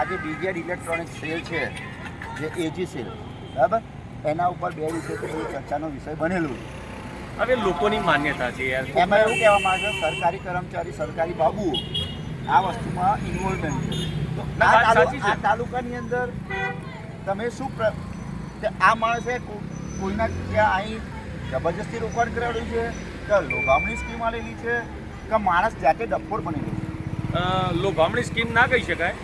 આજે બીજેડ electronic cell છે જે એજી સેલ, બરાબર, એના ઉપર 2 દિવસથી બહુ ચર્ચાનો વિષય બનેલું છે. હવે લોકોની માન્યતા છે યાર. એમાં એવું કહેવામાં આવે છે સરકારી કર્મચારી, સરકારી બાબુઓ આ વસ્તુમાં ઇન્વોલ્વમેન્ટ છે. તો આ તાલુકાની અંદર તમે શું કે આ માણસે કોઈના ત્યાં અહીં જબરજસ્તી રોકાણ કરાવેલું છે કે લોભામણી સ્કીમ આલેલી છે કે માણસ જાતે ડફોડ બનેલું છે? લોભામણી સ્કીમ ના કહી શકાય.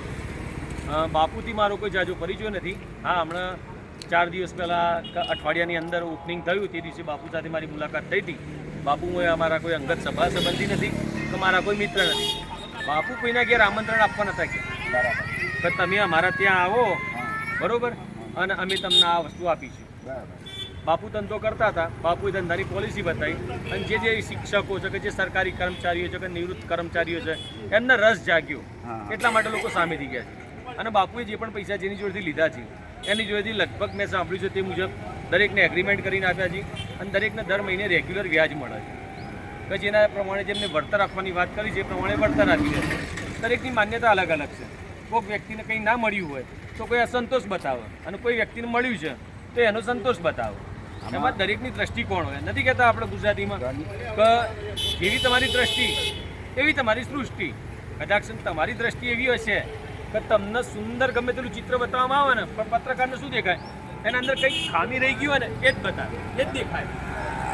બાપુથી મારો કોઈ જાજો પરિચય નથી. હા, હમણાં 4 દિવસ પહેલાં અઠવાડિયાની અંદર ઓપનિંગ થયું તે દિવસે બાપુ સાથે મારી મુલાકાત થઈ હતી. બાપુ અમારા કોઈ અંગત સભા સંબંધી નથી કે મારા કોઈ મિત્ર નથી. બાપુ કોઈના ઘેર આમંત્રણ આપવા નતા ગયા કે તમે અમારા ત્યાં આવો, બરોબર, અને અમે તમને આ વસ્તુ આપીશું. બાપુ ધંધો કરતા હતા, બાપુએ ધંધાની પોલિસી બતાવી અને જે શિક્ષકો છે કે જે સરકારી કર્મચારીઓ છે કે નિવૃત્ત કર્મચારીઓ છે એમને રસ જાગ્યો, એટલા માટે લોકો સામેથી ગયા છે. અને બાપુએ જે પણ પૈસા જેની જોડેથી લીધા છે એની જોડેથી લગભગ મેં સાંભળ્યું છે તે મુજબ દરેકને એગ્રીમેન્ટ કરીને આપ્યા છે અને દરેકને દર મહિને રેગ્યુલર વ્યાજ મળે છે કે જેના પ્રમાણે જેમને વળતર આપવાની વાત કરી છે એ પ્રમાણે વળતર આપી દે છે. દરેકની માન્યતા અલગ અલગ છે. કોઈ વ્યક્તિને કંઈ ના મળ્યું હોય તો કોઈ અસંતોષ બતાવે અને કોઈ વ્યક્તિને મળ્યું છે તો એનો સંતોષ બતાવો. એમાં દરેકની દ્રષ્ટિકોણ હોય. નથી કહેતા આપણે ગુજરાતીમાં કે જેવી તમારી દ્રષ્ટિ એવી તમારી સૃષ્ટિ. કદાચ તમારી દ્રષ્ટિ એવી હશે કે તમને સુંદર ગમે તેટલું ચિત્ર બતાવવામાં આવે ને, પણ પત્રકારને શું દેખાય? એના અંદર કંઈક ખામી રહી ગઈ હોય ને એ જ બતાવે, એ જ દેખાય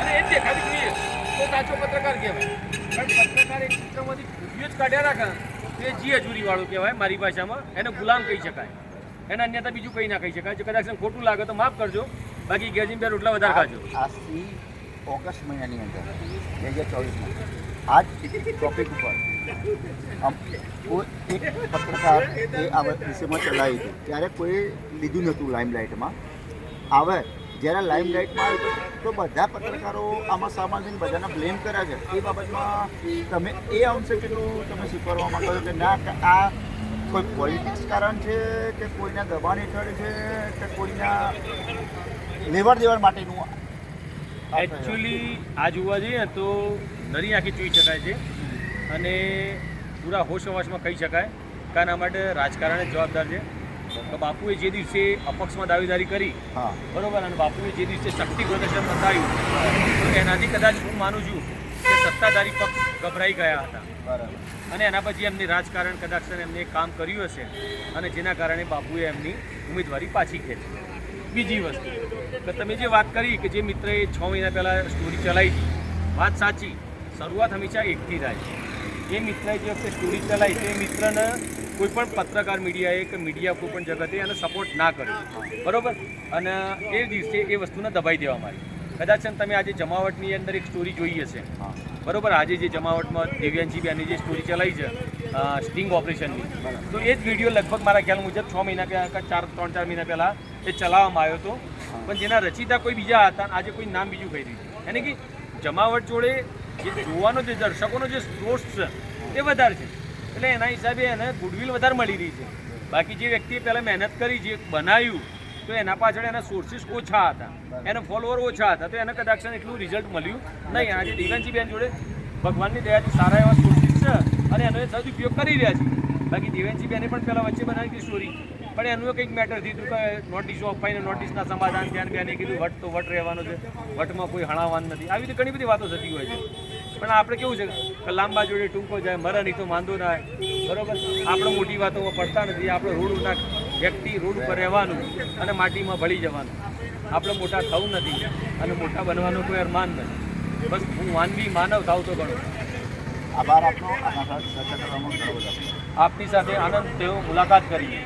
અને એ જ દેખાવી જોઈએ તો સાચો પત્રકાર કહેવાય. પણ પત્રકાર એક ચિત્રમાંથી ખૂબીઓ જ કાઢ્યા રાખે એ જી હજુરીવાળું કહેવાય મારી ભાષામાં. એને ગુલામ કહી શકાય. એના અન્યતા બીજું કંઈ ના કહી શકાય. જો કદાચ ખોટું લાગે તો માફ કરજો, બાકી ગેરજીમ 2 રોટલા વધારે ખાજો. આજથી ઓગસ્ટ મહિનાની અંદર 2024માં આ જ ટોપિક ઉપર કોઈ એક પત્રકાર એ આ વિષયમાં ચલાવી હતું ત્યારે કોઈ લીધું નહોતું લાઇમલાઇટમાં. હવે જ્યારે લાઇમલાઇટમાં આવ્યું તો બધા પત્રકારો આમાં સામાન થઈને બધાને બ્લેમ કર્યા છે. એ બાબતમાં તમે એ અંશે કેટલું તમે સ્વીકારવા માંગો છો કે ના, કે આ કોઈ પોલિટિક્સ કારણ છે કે કોઈના દબાણ હેઠળ છે કે કોઈના લેવડ દેવડ માટેનું? એકચ્યુઅલી આ જોવા જઈએ તો નરી આંખી જોઈ શકાય છે અને પૂરા હોશ હવાશમાં કહી શકાય કે આના માટે રાજકારણ જ જવાબદાર છે. તો બાપુએ જે દિવસે અપક્ષમાં દાવેદારી કરી, બરોબર, અને બાપુએ જે દિવસે શક્તિ પ્રદર્શન બતાવ્યું તો એનાથી કદાચ હું માનું છું કે સત્તાધારી પક્ષ ગભરાઈ ગયા હતા અને એના પછી એમની રાજકારણ કદાચ એમને કામ કર્યું હશે અને જેના કારણે બાપુએ એમની ઉમેદવારી પાછી ખેંચી. બીજી વસ્તુ કે તમે જે વાત કરી કે જે મિત્રએ 6 મહિના પહેલાં સ્ટોરી ચલાવી હતી, વાત સાચી. શરૂઆત હંમેશા એકથી થાય છે. એ મિત્રએ જે વખતે સ્ટોરી ચલાવી તો એ મિત્રને કોઈ પણ પત્રકાર મીડિયાએ કે મીડિયા કોઈ પણ જગતે એને સપોર્ટ ના કર્યો, બરાબર, અને એ દિવસે એ વસ્તુને દબાઈ દેવામાં આવી. કદાચ તમે આજે જમાવટની અંદર એક સ્ટોરી જોઈ હશે, બરાબર, આજે જે જમાવટમાં દેવ્યાંશી બેનની જે સ્ટોરી ચલાવી છે સ્ટિંગ ઓપરેશનની, તો એ જ વિડીયો લગભગ મારા ખ્યાલ મુજબ 6 મહિના પહેલાં કે 3-4 મહિના પહેલાં એ ચલાવવામાં આવ્યો હતો. પણ જેના રચિતા કોઈ બીજા હતા, આજે કોઈ નામ બીજું કહી દીધું. એને કે જમાવટ જોડે જે જોવાનો જે દર્શકોનો જે સોર્સ છે એ વધારે છે, એટલે એના હિસાબે એને ગુડવિલ વધારે મળી રહી છે. બાકી જે વ્યક્તિએ પહેલાં મહેનત કરી, જે બનાવ્યું, તો એના પાછળ એના સોર્સિસ ઓછા હતા, એના ફોલોવર ઓછા હતા, તો એને કદાચ એટલું રિઝલ્ટ મળ્યું નહીં. આજે દેવાંશી બેન જોડે ભગવાનની દયાથી સારા એવા સોર્સિસ છે અને એનો એ સદુપયોગ કરી રહ્યા છે. બાકી દેવાંશી બેને પણ પહેલાં વચ્ચે બનાવી હતી સ્ટોરી, પણ એનું કંઈક મેટર થયું કે નોટિસો અપાઈને નોટિસના સમાધાન ધ્યાન બેને કીધું વટ તો વટ રહેવાનો છે, વટમાં કોઈ હણાવવાનું નથી. આવી રીતે ઘણી બધી વાતો થતી હોય છે. પણ આપણે કેવું છે કે લાંબા જોડે ટૂંકો જાય, મરે નહીં તો માંદો ના આવે, બરાબર. આપણે મોટી વાતોમાં પડતા નથી. આપણે રોડના વ્યક્તિ, રોડ ઉપર રહેવાનું અને માટીમાં ભળી જવાનું. આપણે મોટા થવું નથી અને મોટા બનવાનો કોઈ અરમાન નથી. બસ હું માનવી માનવ થાવ તો ઘણો. આભાર આપનો. ચર્ચા કરવામાં ઘણો બધો આપની સાથે આનંદ થયો મુલાકાત કરી.